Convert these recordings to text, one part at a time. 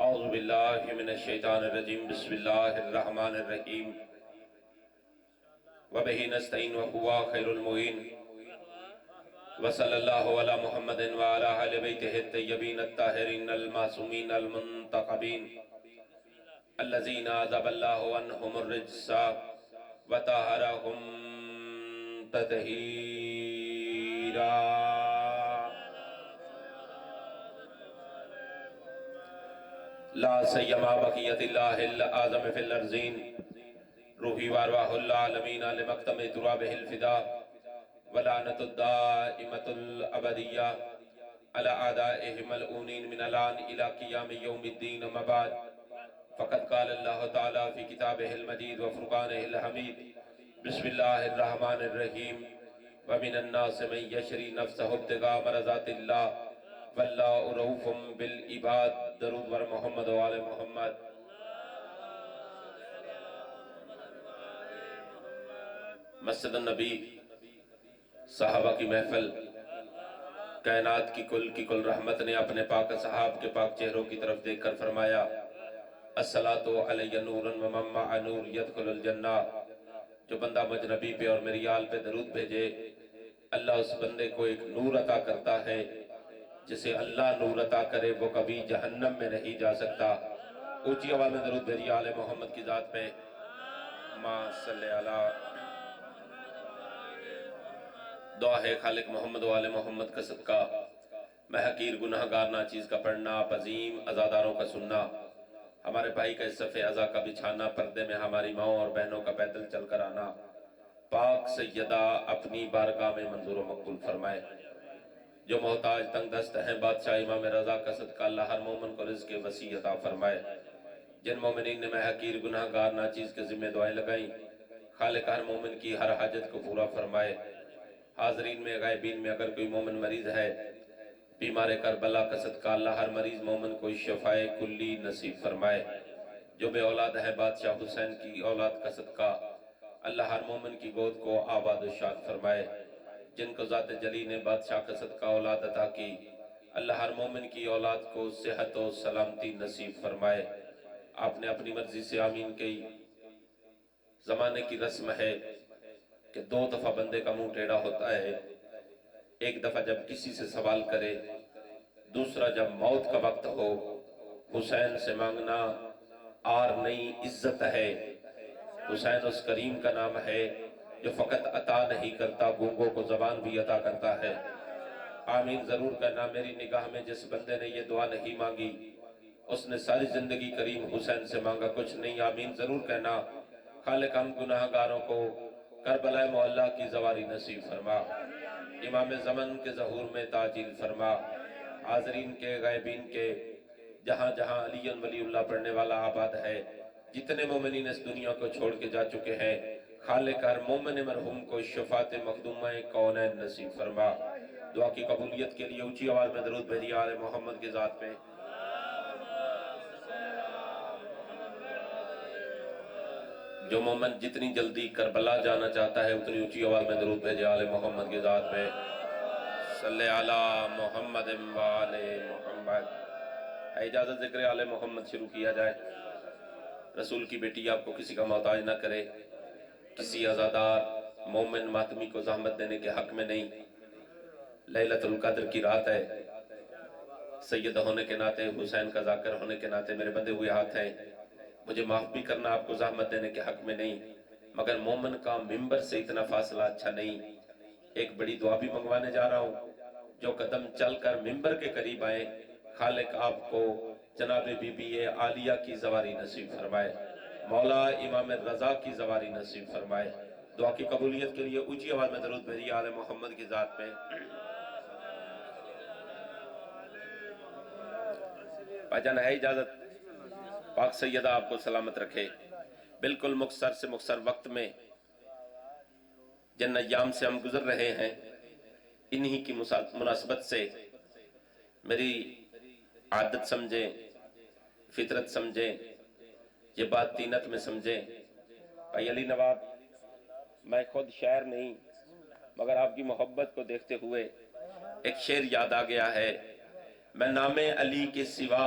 اعوذ باللہ من الشیطان الرجیم بسم اللہ الرحمن الرحیم وبہ نستعین وہو خیر المعین وصلی اللہ علی محمد وعلی اہل بیتہ الطیبین الطاہرین المعصومین المنتخبین الذین عذب اللہ عنہم الرجس وطہرہم تطہیرا۔ لا سیما بقیت اللہ الاعظم فی الارضین روحی وارواح العالمین لمقتم ترابہ الفدا ولعنت الدائمت الابدیہ علی اعدائہم ملعونین من الان الى قیام یوم الدین مباد فقد قال اللہ تعالی فی کتابہ المجید وفرقانہ الحمید بسم اللہ الرحمن الرحیم ومن الناس من یشری نفسہ ابتغاء مرضات اللہ واللہ رؤوف بالعباد۔ درود بر محمد و آل محمد۔ مسجد النبی صحابہ کی محفل، کائنات کی کل رحمت نے اپنے پاک صحاب کے پاک چہروں کی طرف دیکھ کر فرمایا الصلاۃ علی نورا ومن مع نور یدخل الجنہ۔ جو بندہ مجھ نبی پہ اور میری آل پہ درود بھیجے اللہ اس بندے کو ایک نور عطا کرتا ہے، جسے اللہ نور عطا کرے وہ کبھی جہنم میں نہیں جا سکتا۔ اونچی آواز میں درود بھیجیے آل محمد کی ذات پہ۔ ما صلی علی۔ دعا ہے خالق محمد و آل محمد کا صدقہ، میں حقیر گناہگار ناچیز کا پڑھنا، آپ عظیم عزاداروں کا سننا، ہمارے بھائی کا اس صفِ عزا کا بچھانا، پردے میں ہماری ماں اور بہنوں کا پیدل چل کر آنا، پاک سیدہ اپنی بارگاہ میں منظور و مقبول فرمائے۔ جو محتاج تنگ دست ہیں بادشاہ امام رضا کا صدقہ اللہ ہر مومن کو رزق وسیع عطا فرمائے۔ جن مومنین نے میں حقیر گناہگار ناچیز کے ذمہ دعائیں لگائیں خالق ہر مومن کی ہر حاجت کو پورا فرمائے۔ حاضرین میں غائبین میں اگر کوئی مومن مریض ہے بیمار کربلا کا صدقہ اللہ ہر مریض مومن کو شفاء کلی نصیب فرمائے۔ جو بے اولاد ہے بادشاہ حسین کی اولاد کا صدقہ اللہ ہر مومن کی گود کو آباد و شاد فرمائے۔ جن کو ذات جلی نے بادشاہ کا صدقہ اولاد عطا کی اللہ ہر مومن کی اولاد کو صحت و سلامتی نصیب فرمائے۔ آپ نے اپنی مرضی سے آمین کہی۔ زمانے کی رسم ہے کہ 2 دفعہ بندے کا منہ ٹیڑھا ہوتا ہے، ایک دفعہ جب کسی سے سوال کرے، دوسرا جب موت کا وقت ہو۔ حسین سے مانگنا آر نہیں عزت ہے، حسین اس کریم کا نام ہے جو فقط عطا نہیں کرتا گونگوں کو زبان بھی عطا کرتا ہے۔ آمین ضرور کہنا۔ میری نگاہ میں جس بندے نے یہ دعا نہیں مانگی اس نے ساری زندگی کریم حسین سے مانگا کچھ نہیں۔ آمین ضرور کہنا۔ خالق ہم گناہگاروں کو کربلا معلیٰ کی زواری نصیب فرما، امام زمن کے ظہور میں تاجیل فرما۔ حاضرین کے غائبین کے جہاں جہاں علی ولی اللہ پڑھنے والا آباد ہے، جتنے مومنین اس دنیا کو چھوڑ کے جا چکے ہیں خالق ہر مومن مرحوم کو شفاعت مخدومہ کونین نصیب فرما۔ دعا کی قبولیت کے لیے اونچی آواز میں درود بھیجیے آل محمد کی ذات پہ۔ جو مومن جتنی جلدی کربلا جانا چاہتا ہے اتنی اونچی آواز میں درود بھیجیے آل محمد کی ذات پہ۔ صلی علی محمد و آل محمد۔ ہے اجازت ذکر آل محمد شروع کیا جائے۔ رسول کی بیٹی آپ کو کسی کا محتاج نہ کرے، کسی عزادار مومن ماتمی کو زحمت دینے کے حق میں نہیں۔ لیلۃ القدر کی رات ہے، سید ہونے کے ناطے حسین کا ذاکر ہونے کے ناطے میرے بندے ہوئے ہاتھ ہیں، مجھے معاف بھی کرنا، آپ کو زحمت دینے کے حق میں نہیں، مگر مومن کا ممبر سے اتنا فاصلہ اچھا نہیں۔ ایک بڑی دعا بھی منگوانے جا رہا ہوں، جو قدم چل کر ممبر کے قریب آئیں خالق آپ کو جناب بی بی عالیہ کی زواری نصیب فرمائے، مولا امام رضا کی زواری نصیب فرمائے۔ دعا کی قبولیت کے لیے اونچی آواز میں درود بھیجیے آل محمد کی ذات پہ۔ بھائی جان ہے اجازت، پاک سیدہ آپ کو سلامت رکھے۔ بالکل مختصر سے مختصر وقت میں جن ایام سے ہم گزر رہے ہیں انہی کی مناسبت سے میری عادت سمجھیں، فطرت سمجھیں، یہ بات تینت میں سمجھیں۔ بھائی علی نواب، میں خود شاعر نہیں مگر آپ کی محبت کو دیکھتے ہوئے ایک شعر یاد آ گیا ہے۔ میں نام علی کے سوا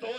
2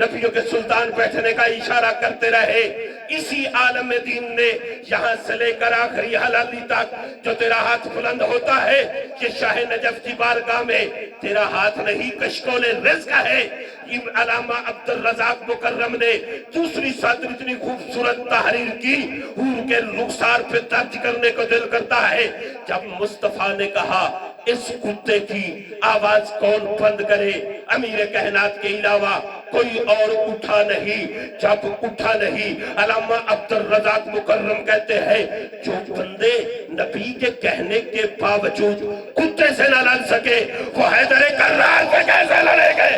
نبیوں کے سلطان بیٹھنے کا اشارہ کرتے رہے. اسی عالم دین نے یہاں سے لے کر آخری حلالی تک جو تیرا ہاتھ بلند ہوتا ہے کہ شاہ نجف کی بارگاہ میں تیرا ہاتھ نہیں کشکول رزق ہے. علامہ عبدالرزاق مکرم نے دوسری سطر اتنی خوبصورت تحریر کی، حور کے رخسار پہ درج کرنے کو دل کرتا ہے. جب مصطفیٰ نے کہا اس کتے کی آواز کون بند کرے، امیر کائنات کے علاوہ کوئی اور اٹھا نہیں. جب اٹھا نہیں، علامہ عبدالرزاق مکرم کہتے ہیں جو بندے نبی کے کہنے کے باوجود کتے سے نہ لڑ سکے وہ حیدر کرار سے کیسے لڑے گے؟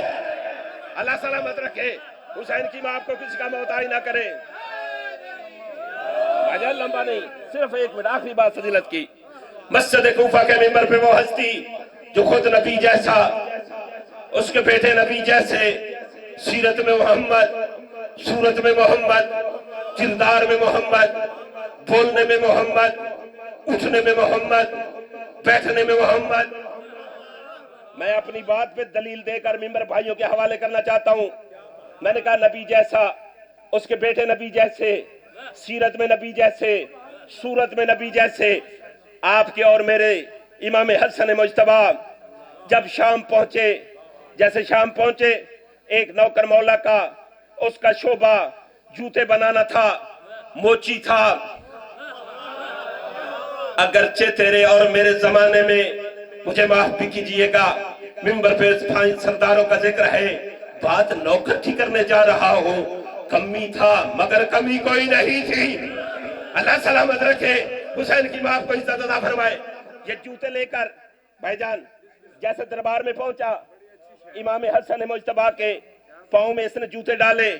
اللہ سلامت رکھے، حسین کی ماں آپ کو کسی کا محتاج نہ کرے. بھائی لمبا نہیں، صرف ایک منٹ آخری بات فضیلت کی. مسجد کوفہ کے ممبر پہ وہ ہستی جو خود نبی جیسا، اس کے بیٹے نبی جیسے، سیرت میں محمد، صورت میں محمد، کردار میں محمد، بولنے میں محمد، اٹھنے میں محمد، بیٹھنے میں محمد. میں اپنی بات پہ دلیل دے کر ممبر بھائیوں کے حوالے کرنا چاہتا ہوں. میں نے کہا نبی جیسا، اس کے بیٹے نبی جیسے، سیرت میں نبی جیسے، صورت میں نبی جیسے. آپ کے اور میرے امام حسن مجتبی جب شام پہنچے، جیسے شام پہنچے، ایک نوکر مولا کا، اس کا شعبہ جوتے بنانا تھا، موچی تھا. اگرچہ تیرے اور میرے زمانے میں، مجھے معاف بھی کیجئے گا، ممبر پہ سرداروں کا ذکر ہے، بات نوکر کی کرنے جا رہا ہوں. کمی تھا مگر کمی کوئی نہیں تھی. اللہ سلامت رکھے، حسین کی ماں کو عزت عطا فرمائے. یہ جوتے لے کر بھائی جان جیسے دربار میں پہنچا، امام حسن مجتبی کے پاؤں میں اس نے جوتے ڈالے.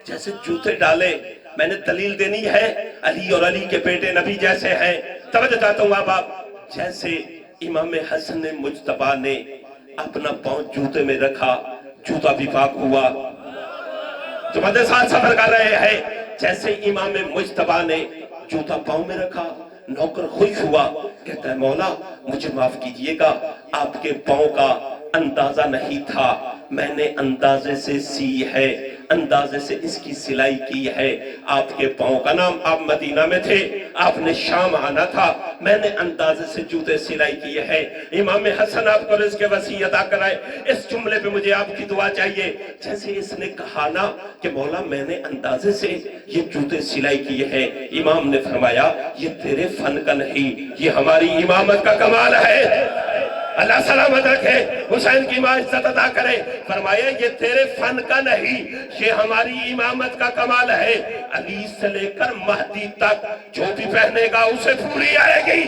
جیسے جوتے ڈالے، میں نے دلیل دینی ہے، علی اور علی کے بیٹے نبی جیسے ہیں. توجہ چاہتا ہوں آپ جیسے امام حسن مجتبی نے اپنا پاؤں جوتے میں رکھا، جوتا بھی پاک ہوا. جو مدد ساتھ سفر کر رہے ہیں، جیسے امام مجتبی نے جوتا پاؤں میں رکھا، نوکر خوش ہوا، کہتا ہے مولا مجھے معاف کیجئے گا، آپ کے پاؤں کا اندازہ نہیں تھا، میں نے اندازے سے سی ہے، اندازے سے اس کی سلائی کی ہے. آپ کے پاؤں کا نام، آپ مدینہ میں تھے، آپ نے شام آنا تھا، میں نے اندازے سے جوتے سلائی کیے ہیں. امام حسن آپ کو رزق وسیع عطا کرائے. اس جملے پہ مجھے آپ کی دعا چاہیے. جیسے اس نے کہا نا کہ مولا میں نے اندازے سے یہ جوتے سلائی کیے ہیں، امام نے فرمایا یہ تیرے فن کا نہیں، یہ ہماری امامت کا کمال ہے. اللہ سلامت رکھے، حسین کی ماں عزت عطا کرے. فرمایا یہ تیرے فن کا نہیں، یہ ہماری امامت کا کمال ہے. علی سے لے کر مہدی تک جو بھی پہنے گا اسے پوری آئے گی.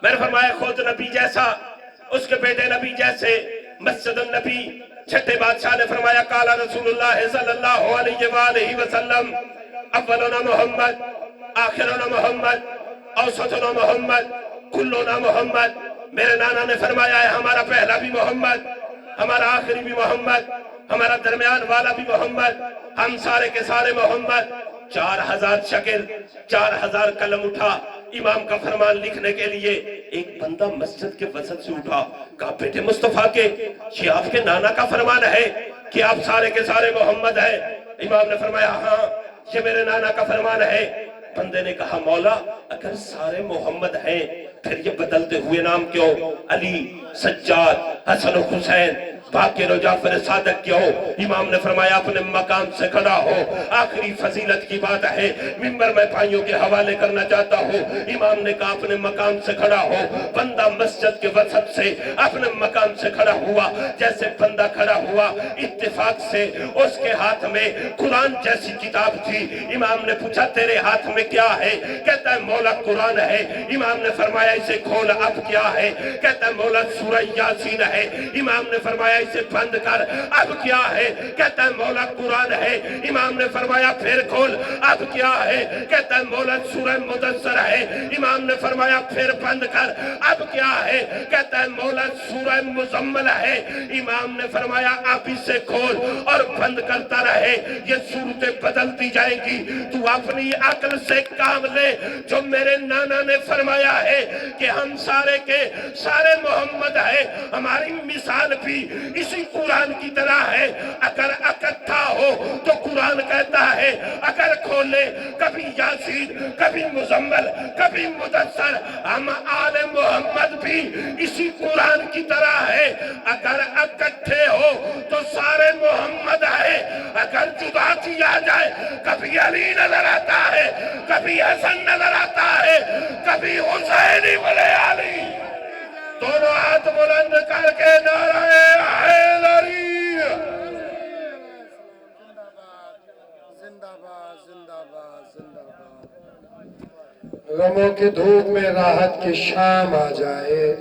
میں نے فرمایا خود نبی جیسا، اس کے بیٹے نبی جیسے. مسجد النبی چھٹے بادشاہ نے فرمایا قال رسول اللہ صلی اللہ علیہ وآلہ وسلم اولنا محمد، آخرنا محمد، اوسطنا محمد، کلنا محمد. میرے نانا نے فرمایا ہے ہمارا پہلا بھی محمد، ہمارا آخری بھی محمد، ہمارا درمیان والا بھی محمد، ہم سارے کے سارے محمد. 4000 شکل، 4000 قلم اٹھا امام کا فرمان لکھنے کے لیے. ایک بندہ مسجد کے وسط سے اٹھا، کہا بیٹے مصطفیٰ کے یہ آپ کے نانا کا فرمان ہے کہ آپ سارے کے سارے محمد ہیں؟ امام نے فرمایا ہاں یہ میرے نانا کا فرمان ہے. بندے نے کہا مولا اگر سارے محمد ہیں پھر یہ بدلتے ہوئے نام کیوں؟ علی، سجاد، حسن و حسین، باقر و جعفر صادق کیوں؟ امام نے فرمایا اپنے مقام سے کھڑا ہو. آخری فضیلت کی بات ہے، ممبر میں بھائیوں کے حوالے کرنا چاہتا ہوں. امام نے کہا اپنے مقام سے کھڑا ہو. بندہ مسجد کے وسط سے اپنے مقام سے کھڑا ہوا. جیسے بندہ کھڑا ہوا اتفاق سے اس کے ہاتھ میں قرآن جیسی کتاب تھی. امام نے پوچھا تیرے ہاتھ میں کیا ہے؟ کہتا ہے مولا قرآن ہے. امام نے فرمایا اسے کھول، اب کیا ہے؟ کہتا ہے مولا سورہ یاسین ہے. امام نے فرمایا اسے بند کر، اب کیا ہے؟ کہتا ہے مولا قرآن ہے. امام نے فرمایا پھر کھول، اب کیا ہے؟ کہتا ہے مولا سورہ مدثر ہے. امام نے فرمایا پھر بند کر، اب کیا ہے؟ کہتا ہے مولا سورہ مزمل ہے. امام نے فرمایا اب اسے کھول اور بند کرتا رہے، یہ صورتیں بدلتی جائیں گی. تو اپنی عقل سے کام لے. جو میرے نانا نے فرمایا ہے کہ ہم سارے کے سارے محمد ہیں، ہماری مثال بھی اسی قرآن کی طرح ہے، اگر اکٹھا ہو تو قرآن کہتا ہے اگر کھولے کبھی یاسین، کبھی مزمل، کبھی مدثر، ہم آل محمد بھی اسی قرآن کی طرح ہے، اگر اکٹھے ہو تو سارے محمد ہے، اگر جدا کیا جائے کبھی علی نظر آتا ہے، کبھی حسن نظر آتا ہے، کبھی حسین ابن علی۔ دونوں ہاتھ بلند کر کے نعرہ حیدری۔ غموں کی دھوپ میں راحت کی شام آ جائے۔